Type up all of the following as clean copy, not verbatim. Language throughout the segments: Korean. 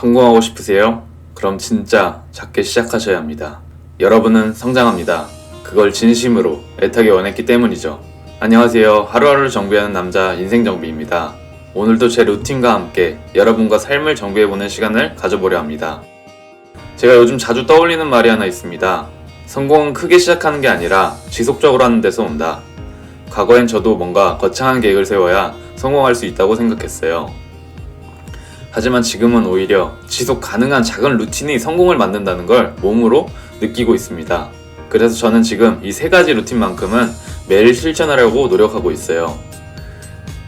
성공하고 싶으세요? 그럼 진짜 작게 시작하셔야 합니다. 여러분은 성장합니다. 그걸 진심으로 애타게 원했기 때문이죠. 안녕하세요. 하루하루를 정비하는 남자 인생정비입니다. 오늘도 제 루틴과 함께 여러분과 삶을 정비해보는 시간을 가져보려 합니다. 제가 요즘 자주 떠올리는 말이 하나 있습니다. 성공은 크게 시작하는 게 아니라 지속적으로 하는 데서 온다. 과거엔 저도 뭔가 거창한 계획을 세워야 성공할 수 있다고 생각했어요. 하지만 지금은 오히려 지속 가능한 작은 루틴이 성공을 만든다는 걸 몸으로 느끼고 있습니다. 그래서 저는 지금 이 3가지 루틴만큼은 매일 실천하려고 노력하고 있어요.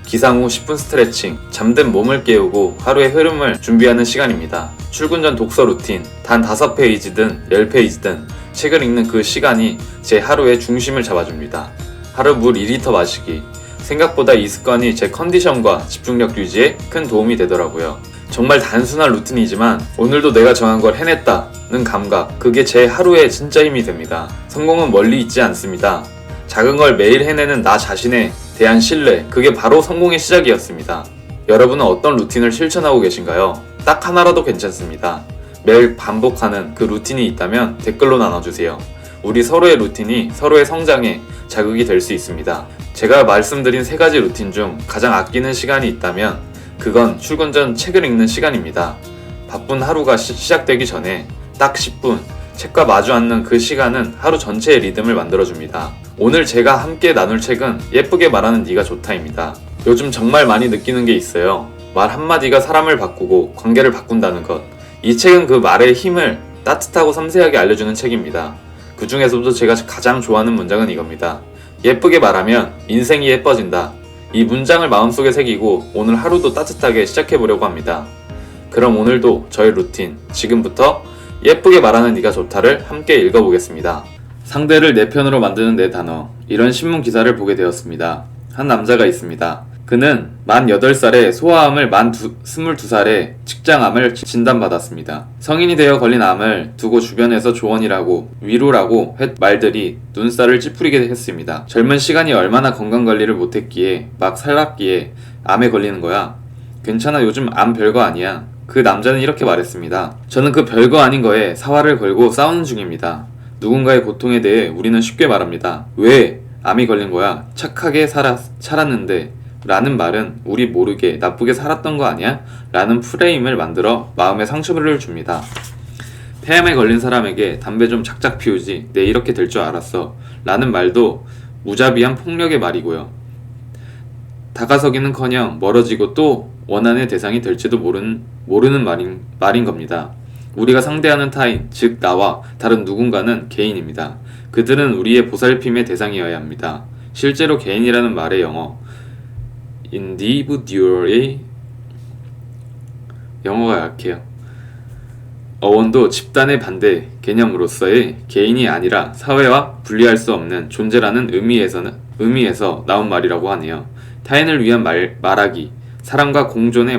기상 후 10분 스트레칭, 잠든 몸을 깨우고 하루의 흐름을 준비하는 시간입니다. 출근 전 독서 루틴, 단 5페이지든 10페이지든 책을 읽는 그 시간이 제 하루의 중심을 잡아줍니다. 하루 물 2리터 마시기, 생각보다 이 습관이 제 컨디션과 집중력 유지에 큰 도움이 되더라고요. 정말 단순한 루틴이지만 오늘도 내가 정한 걸 해냈다는 감각, 그게 제 하루에 진짜 힘이 됩니다. 성공은 멀리 있지 않습니다. 작은 걸 매일 해내는 나 자신에 대한 신뢰, 그게 바로 성공의 시작이었습니다. 여러분은 어떤 루틴을 실천하고 계신가요? 딱 하나라도 괜찮습니다. 매일 반복하는 그 루틴이 있다면 댓글로 나눠주세요. 우리 서로의 루틴이 서로의 성장에 자극이 될 수 있습니다. 제가 말씀드린 3가지 루틴 중 가장 아끼는 시간이 있다면 그건 출근 전 책을 읽는 시간입니다. 바쁜 하루가 시작되기 전에 딱 10분 책과 마주 앉는 그 시간은 하루 전체의 리듬을 만들어줍니다. 오늘 제가 함께 나눌 책은 예쁘게 말하는 네가 좋다입니다. 요즘 정말 많이 느끼는 게 있어요. 말 한마디가 사람을 바꾸고 관계를 바꾼다는 것. 이 책은 그 말의 힘을 따뜻하고 섬세하게 알려주는 책입니다. 그 중에서도 제가 가장 좋아하는 문장은 이겁니다. 예쁘게 말하면 인생이 예뻐진다. 이 문장을 마음속에 새기고 오늘 하루도 따뜻하게 시작해보려고 합니다. 그럼 오늘도 저의 루틴, 지금부터 예쁘게 말하는 네가 좋다를 함께 읽어보겠습니다. 상대를 내 편으로 만드는 내 단어, 이런 신문 기사를 보게 되었습니다. 한 남자가 있습니다. 그는 만 8살에 소아암을 만 22살에 직장암을 진단받았습니다. 성인이 되어 걸린 암을 두고 주변에서 조언이라고 위로라고 했 말들이 눈살을 찌푸리게 했습니다. 젊은 시간이 얼마나 건강관리를 못했기에 막 살랐기에 암에 걸리는 거야. 괜찮아, 요즘 암 별거 아니야. 그 남자는 이렇게 말했습니다. 저는 그 별거 아닌 거에 사활을 걸고 싸우는 중입니다. 누군가의 고통에 대해 우리는 쉽게 말합니다. 왜 암이 걸린 거야? 착하게 살았는데 라는 말은 우리 모르게 나쁘게 살았던 거 아니야? 라는 프레임을 만들어 마음에 상처를 줍니다. 폐암에 걸린 사람에게 담배 좀 작작 피우지, 내 이렇게 될 줄 알았어 라는 말도 무자비한 폭력의 말이고요. 다가서기는커녕 멀어지고 또 원한의 대상이 될지도 모르는 말인 겁니다. 우리가 상대하는 타인, 즉 나와 다른 누군가는 개인입니다. 그들은 우리의 보살핌의 대상이어야 합니다. 실제로 개인이라는 말의 영어 individual의 영어가 약해요. 어원도 집단의 반대 개념으로서의 개인이 아니라 사회와 분리할 수 없는 존재라는 의미에서 나온 말이라고 하네요. 타인을 위한 말하기, 사랑과 공존의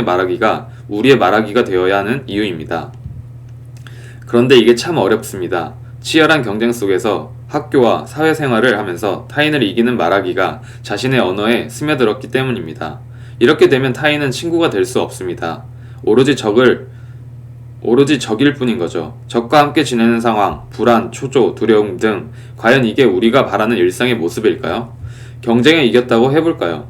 말하기가 우리의 말하기가 되어야 하는 이유입니다. 그런데 이게 참 어렵습니다. 치열한 경쟁 속에서 학교와 사회생활을 하면서 타인을 이기는 말하기가 자신의 언어에 스며들었기 때문입니다. 이렇게 되면 타인은 친구가 될 수 없습니다. 오로지 적일 뿐인 거죠. 적과 함께 지내는 상황, 불안, 초조, 두려움 등 과연 이게 우리가 바라는 일상의 모습일까요? 경쟁에 이겼다고 해볼까요?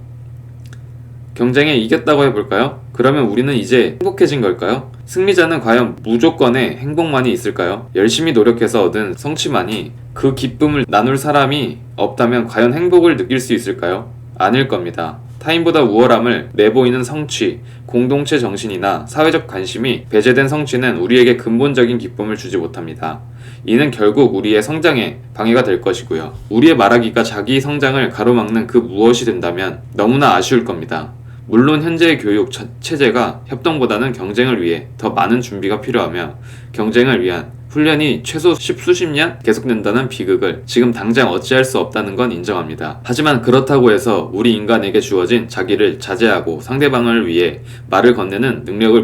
그러면 우리는 이제 행복해진 걸까요? 승리자는 과연 무조건의 행복만이 있을까요? 열심히 노력해서 얻은 성취만이 그 기쁨을 나눌 사람이 없다면 과연 행복을 느낄 수 있을까요? 아닐 겁니다. 타인보다 우월함을 내보이는 성취, 공동체 정신이나 사회적 관심이 배제된 성취는 우리에게 근본적인 기쁨을 주지 못합니다. 이는 결국 우리의 성장에 방해가 될 것이고요. 우리의 말하기가 자기 성장을 가로막는 그 무엇이 된다면 너무나 아쉬울 겁니다. 물론 현재의 교육 체제가 협동보다는 경쟁을 위해 더 많은 준비가 필요하며 경쟁을 위한 훈련이 최소 십수십 년 계속된다는 비극을 지금 당장 어찌할 수 없다는 건 인정합니다. 하지만 그렇다고 해서 우리 인간에게 주어진 자기를 자제하고 상대방을 위해 말을 건네는 능력을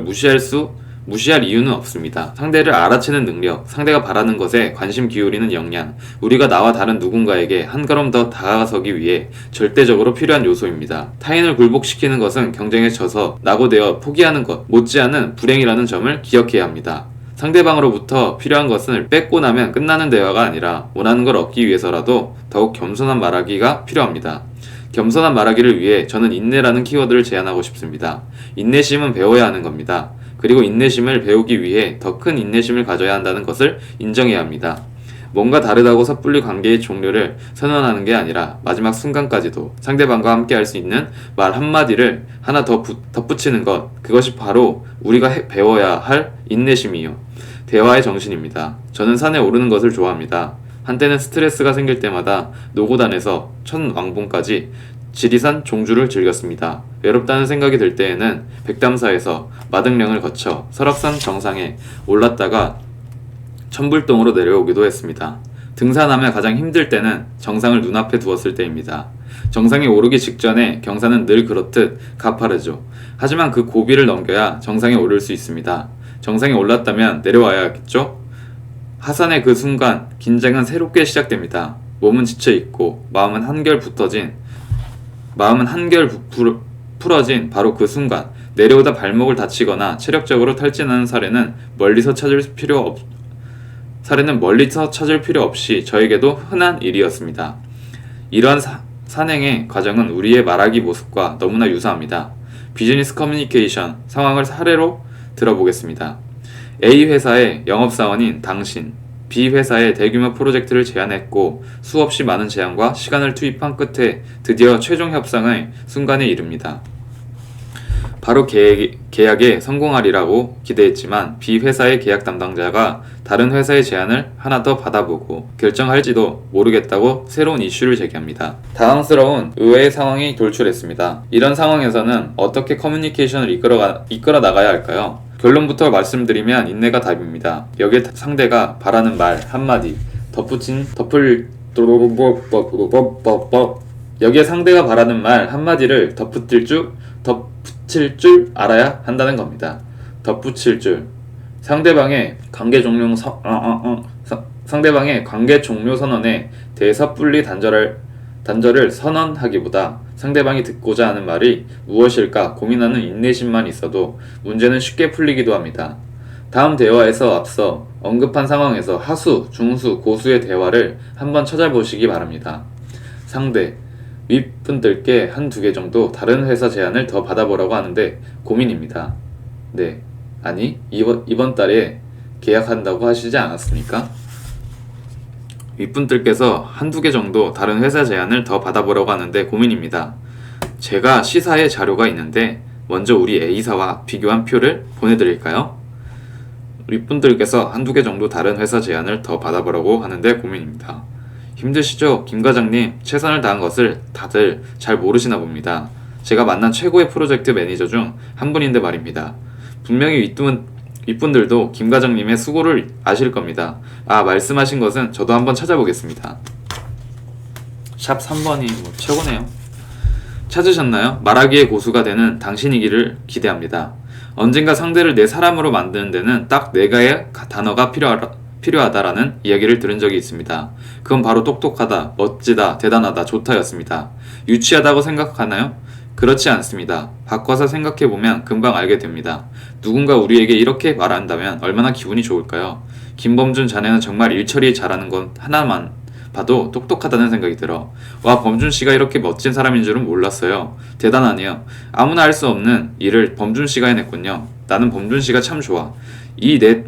무시할 이유는 없습니다. 상대를 알아채는 능력, 상대가 바라는 것에 관심 기울이는 역량, 우리가 나와 다른 누군가에게 한 걸음 더 다가서기 위해 절대적으로 필요한 요소입니다. 타인을 굴복시키는 것은 경쟁에 져서 낙오되어 포기하는 것 못지않은 불행이라는 점을 기억해야 합니다. 상대방으로부터 필요한 것을 뺏고 나면 끝나는 대화가 아니라 원하는 걸 얻기 위해서라도 더욱 겸손한 말하기가 필요합니다. 겸손한 말하기를 위해 저는 인내라는 키워드를 제안하고 싶습니다. 인내심은 배워야 하는 겁니다. 그리고 인내심을 배우기 위해 더 큰 인내심을 가져야 한다는 것을 인정해야 합니다. 뭔가 다르다고 섣불리 관계의 종료를 선언하는 게 아니라 마지막 순간까지도 상대방과 함께 할 수 있는 말 한마디를 하나 더 덧붙이는 것, 그것이 바로 우리가 배워야 할 인내심이요. 대화의 정신입니다. 저는 산에 오르는 것을 좋아합니다. 한때는 스트레스가 생길 때마다 노고단에서 천왕봉까지 지리산 종주를 즐겼습니다. 외롭다는 생각이 들 때에는 백담사에서 마등령을 거쳐 설악산 정상에 올랐다가 천불동으로 내려오기도 했습니다. 등산하며 가장 힘들 때는 정상을 눈앞에 두었을 때입니다. 정상에 오르기 직전에 경사는 늘 그렇듯 가파르죠. 하지만 그 고비를 넘겨야 정상에 오를 수 있습니다. 정상에 올랐다면 내려와야겠죠? 하산의 그 순간 긴장은 새롭게 시작됩니다. 몸은 지쳐있고 마음은 한결 풀어진 바로 그 순간 내려오다 발목을 다치거나 체력적으로 탈진하는 사례는 멀리서 찾을 필요 없이 저에게도 흔한 일이었습니다. 이러한 산행의 과정은 우리의 말하기 모습과 너무나 유사합니다. 비즈니스 커뮤니케이션 상황을 사례로 들어보겠습니다. A 회사의 영업사원인 당신, B 회사에 대규모 프로젝트를 제안했고 수없이 많은 제안과 시간을 투입한 끝에 드디어 최종 협상의 순간에 이릅니다. 바로 계약에 성공하리라고 기대했지만 B 회사의 계약 담당자가 다른 회사의 제안을 하나 더 받아보고 결정할지도 모르겠다고 새로운 이슈를 제기합니다. 당황스러운 의외의 상황이 돌출했습니다. 이런 상황에서는 어떻게 커뮤니케이션을 이끌어 나가야 할까요? 결론부터 말씀드리면 인내가 답입니다. 여기에 상대가 바라는 말 한마디, 여기에 상대가 바라는 말 한마디를 덧붙일 줄 알아야 한다는 겁니다. 덧붙일 줄. 상대방의 관계 종료 선언에 대해 섣불리 단절을 선언하기보다 상대방이 듣고자 하는 말이 무엇일까 고민하는 인내심만 있어도 문제는 쉽게 풀리기도 합니다. 다음 대화에서 앞서 언급한 상황에서 하수, 중수, 고수의 대화를 한번 찾아보시기 바랍니다. 상대, 윗분들께 한두 개 정도 다른 회사 제안을 더 받아보라고 하는데 고민입니다. 네, 아니 이번 달에 계약한다고 하시지 않았습니까? 윗분들께서 한두 개 정도 다른 회사 제안을 더 받아보라고 하는데 고민입니다. 제가 시사의 자료가 있는데 먼저 우리 A사와 비교한 표를 보내드릴까요? 윗분들께서 한두 개 정도 다른 회사 제안을 더 받아보라고 하는데 고민입니다. 힘드시죠? 김 과장님, 최선을 다한 것을 다들 잘 모르시나 봅니다. 제가 만난 최고의 프로젝트 매니저 중 한 분인데 말입니다. 분명히 윗분들도 김 과장님의 수고를 아실 겁니다. 말씀하신 것은 저도 한번 찾아보겠습니다. 샵 3번이 최고네요. 찾으셨나요? 말하기의 고수가 되는 당신이기를 기대합니다. 언젠가 상대를 내 사람으로 만드는 데는 딱 4개의 단어가 필요하다라는 이야기를 들은 적이 있습니다. 그건 바로 똑똑하다, 멋지다, 대단하다, 좋다였습니다. 유치하다고 생각하나요? 그렇지 않습니다. 바꿔서 생각해보면 금방 알게 됩니다. 누군가 우리에게 이렇게 말한다면 얼마나 기분이 좋을까요? 김범준 자네는 정말 일처리 잘하는 건 하나만 봐도 똑똑하다는 생각이 들어. 와, 범준씨가 이렇게 멋진 사람인 줄은 몰랐어요. 대단하네요. 아무나 할 수 없는 일을 범준씨가 해냈군요. 나는 범준씨가 참 좋아. 이 네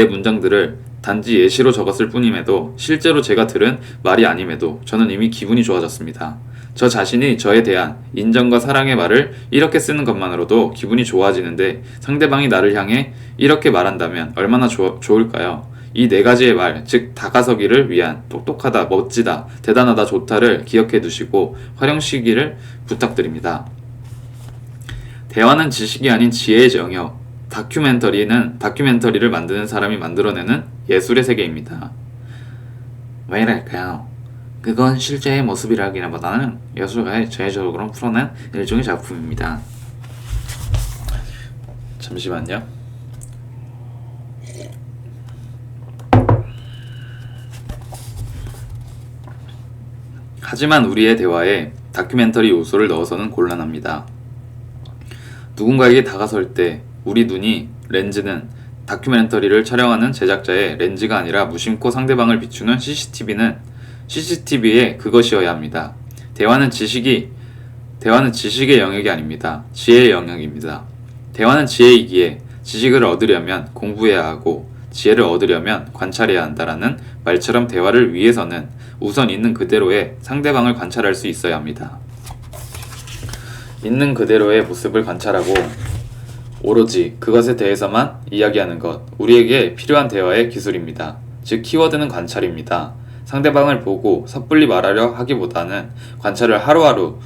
문장들을 단지 예시로 적었을 뿐임에도 실제로 제가 들은 말이 아님에도 저는 이미 기분이 좋아졌습니다. 저 자신이 저에 대한 인정과 사랑의 말을 이렇게 쓰는 것만으로도 기분이 좋아지는데 상대방이 나를 향해 이렇게 말한다면 얼마나 좋을까요? 이 4가지의 말, 즉 다가서기를 위한 똑똑하다, 멋지다, 대단하다, 좋다를 기억해 두시고 활용시키기를 부탁드립니다. 대화는 지식이 아닌 지혜의 영역. 다큐멘터리를 만드는 사람이 만들어내는 예술의 세계입니다. 왜 이럴까요? 그건 실제의 모습이라기보다는 예술가의 제적으로 풀어낸 일종의 작품입니다. 잠시만요. 하지만 우리의 대화에 다큐멘터리 요소를 넣어서는 곤란합니다. 누군가에게 다가설 때 우리 눈이 렌즈는 다큐멘터리를 촬영하는 제작자의 렌즈가 아니라 무심코 상대방을 비추는 CCTV의 그것이어야 합니다. 대화는 지식의 영역이 아닙니다. 지혜의 영역입니다. 대화는 지혜이기에 지식을 얻으려면 공부해야 하고 지혜를 얻으려면 관찰해야 한다라는 말처럼 대화를 위해서는 우선 있는 그대로의 상대방을 관찰할 수 있어야 합니다. 있는 그대로의 모습을 관찰하고 오로지 그것에 대해서만 이야기하는 것, 우리에게 필요한 대화의 기술입니다. 즉 키워드는 관찰입니다. 상대방을 보고 섣불리 말하려 하기보다는 관찰을 하루하루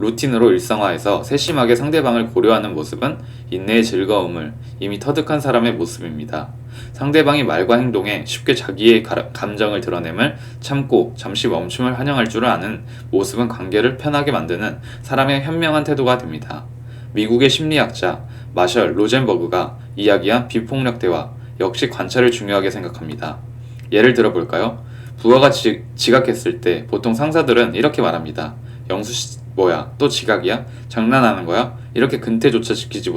루틴으로 일상화해서 세심하게 상대방을 고려하는 모습은 인내의 즐거움을 이미 터득한 사람의 모습입니다. 상대방이 말과 행동에 쉽게 자기의 감정을 드러냄을 참고 잠시 멈춤을 환영할 줄 아는 모습은 관계를 편하게 만드는 사람의 현명한 태도가 됩니다. 미국의 심리학자 마셜 로젠버그가 이야기한 비폭력 대화 역시 관찰을 중요하게 생각합니다. 예를 들어볼까요? 부하가 지각했을 때 보통 상사들은 이렇게 말합니다. 영수씨 뭐야 또 지각이야? 장난하는 거야? 이렇게 근태조차 지키지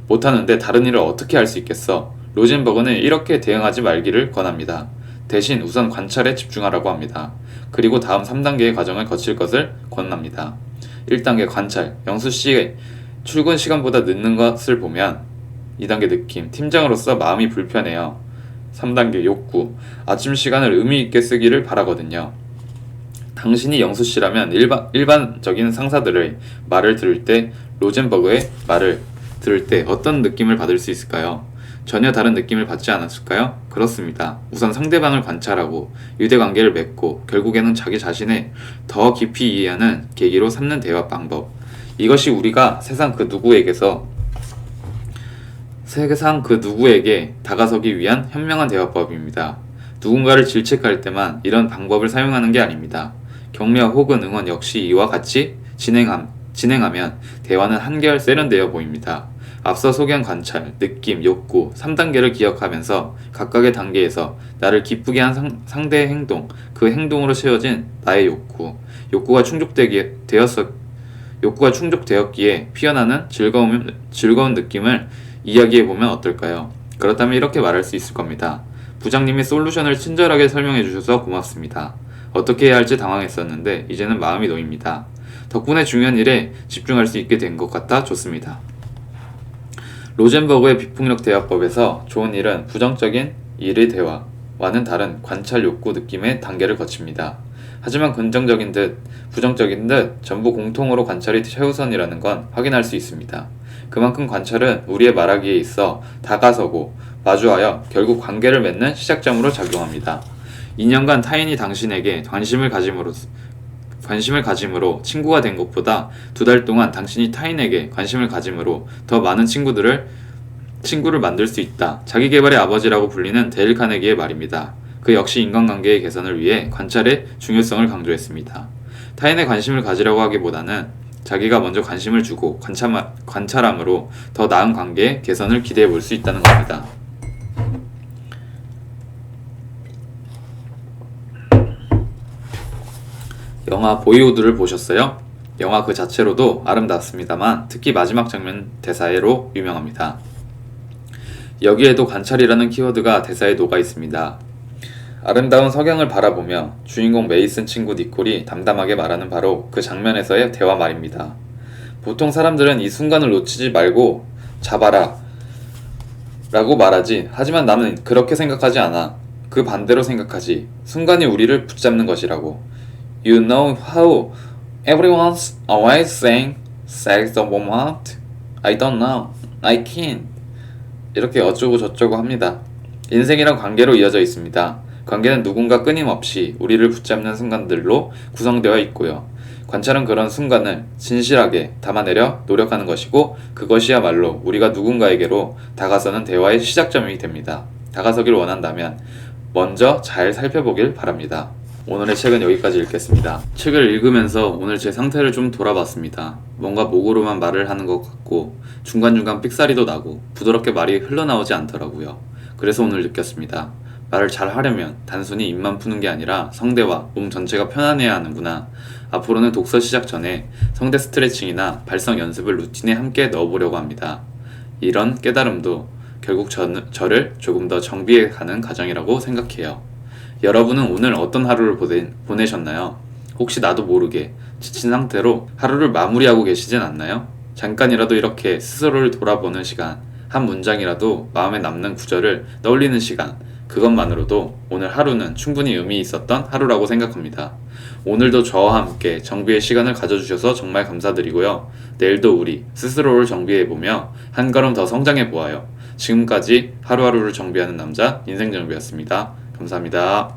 못하는데 다른 일을 어떻게 할 수 있겠어? 로젠버그는 이렇게 대응하지 말기를 권합니다. 대신 우선 관찰에 집중하라고 합니다. 그리고 다음 3단계의 과정을 거칠 것을 권합니다. 1단계 관찰, 영수씨의 출근 시간보다 늦는 것을 보면 2단계 느낌, 팀장으로서 마음이 불편해요. 3단계 욕구, 아침 시간을 의미 있게 쓰기를 바라거든요. 당신이 영수씨라면 일반적인 상사들의 말을 들을 때 로젠버그의 말을 들을 때 어떤 느낌을 받을 수 있을까요? 전혀 다른 느낌을 받지 않았을까요? 그렇습니다. 우선 상대방을 관찰하고 유대관계를 맺고 결국에는 자기 자신을 더 깊이 이해하는 계기로 삼는 대화 방법. 이것이 우리가 세상 그 누구에게 다가서기 위한 현명한 대화법입니다. 누군가를 질책할 때만 이런 방법을 사용하는 게 아닙니다. 격려 혹은 응원 역시 이와 같이 진행하면 대화는 한결 세련되어 보입니다. 앞서 소개한 관찰, 느낌, 욕구 3단계를 기억하면서 각각의 단계에서 나를 기쁘게 한 상대의 행동, 그 행동으로 채워진 나의 욕구가 충족되었기에 피어나는 즐거운 느낌을 이야기해보면 어떨까요? 그렇다면 이렇게 말할 수 있을 겁니다. 부장님이 솔루션을 친절하게 설명해 주셔서 고맙습니다. 어떻게 해야 할지 당황했었는데 이제는 마음이 놓입니다. 덕분에 중요한 일에 집중할 수 있게 된 것 같아 좋습니다. 로젠버그의 비폭력 대화법에서 좋은 일은 부정적인 일의 대화와는 다른 관찰 욕구 느낌의 단계를 거칩니다. 하지만 긍정적인 듯 부정적인 듯 전부 공통으로 관찰이 최우선이라는 건 확인할 수 있습니다. 그만큼 관찰은 우리의 말하기에 있어 다가서고 마주하여 결국 관계를 맺는 시작점으로 작용합니다. 2년간 타인이 당신에게 관심을 가짐으로 친구가 된 것보다 2달 동안 당신이 타인에게 관심을 가짐으로 더 많은 친구를 만들 수 있다. 자기계발의 아버지라고 불리는 데일 카네기의 말입니다. 그 역시 인간관계의 개선을 위해 관찰의 중요성을 강조했습니다. 타인의 관심을 가지라고 하기보다는 자기가 먼저 관심을 주고 관찰함으로 더 나은 관계의 개선을 기대해 볼 수 있다는 겁니다. 영화 보이우드를 보셨어요? 영화 그 자체로도 아름답습니다만 특히 마지막 장면 대사로 유명합니다. 여기에도 관찰이라는 키워드가 대사에 녹아 있습니다. 아름다운 석양을 바라보며 주인공 메이슨 친구 니콜이 담담하게 말하는 바로 그 장면에서의 대화 말입니다. 보통 사람들은 이 순간을 놓치지 말고 잡아라 라고 말하지. 하지만 나는 그렇게 생각하지 않아. 그 반대로 생각하지. 순간이 우리를 붙잡는 것이라고. You know how everyone's always saying sex the moment? I don't know. I can't. 이렇게 어쩌고 저쩌고 합니다. 인생이란 관계로 이어져 있습니다. 관계는 누군가 끊임없이 우리를 붙잡는 순간들로 구성되어 있고요. 관찰은 그런 순간을 진실하게 담아내려 노력하는 것이고 그것이야말로 우리가 누군가에게로 다가서는 대화의 시작점이 됩니다. 다가서길 원한다면 먼저 잘 살펴보길 바랍니다. 오늘의 책은 여기까지 읽겠습니다. 책을 읽으면서 오늘 제 상태를 좀 돌아봤습니다. 뭔가 목으로만 말을 하는 것 같고 중간중간 삑사리도 나고 부드럽게 말이 흘러나오지 않더라고요. 그래서 오늘 느꼈습니다. 말을 잘 하려면 단순히 입만 푸는 게 아니라 성대와 몸 전체가 편안해야 하는구나. 앞으로는 독서 시작 전에 성대 스트레칭이나 발성 연습을 루틴에 함께 넣어보려고 합니다. 이런 깨달음도 결국 저를 조금 더 정비해가는 과정이라고 생각해요. 여러분은 오늘 어떤 하루를 보내셨나요? 혹시 나도 모르게 지친 상태로 하루를 마무리하고 계시진 않나요? 잠깐이라도 이렇게 스스로를 돌아보는 시간, 한 문장이라도 마음에 남는 구절을 떠올리는 시간, 그것만으로도 오늘 하루는 충분히 의미 있었던 하루라고 생각합니다. 오늘도 저와 함께 정비의 시간을 가져주셔서 정말 감사드리고요. 내일도 우리 스스로를 정비해보며 한 걸음 더 성장해보아요. 지금까지 하루하루를 정비하는 남자 인생정비였습니다. 감사합니다.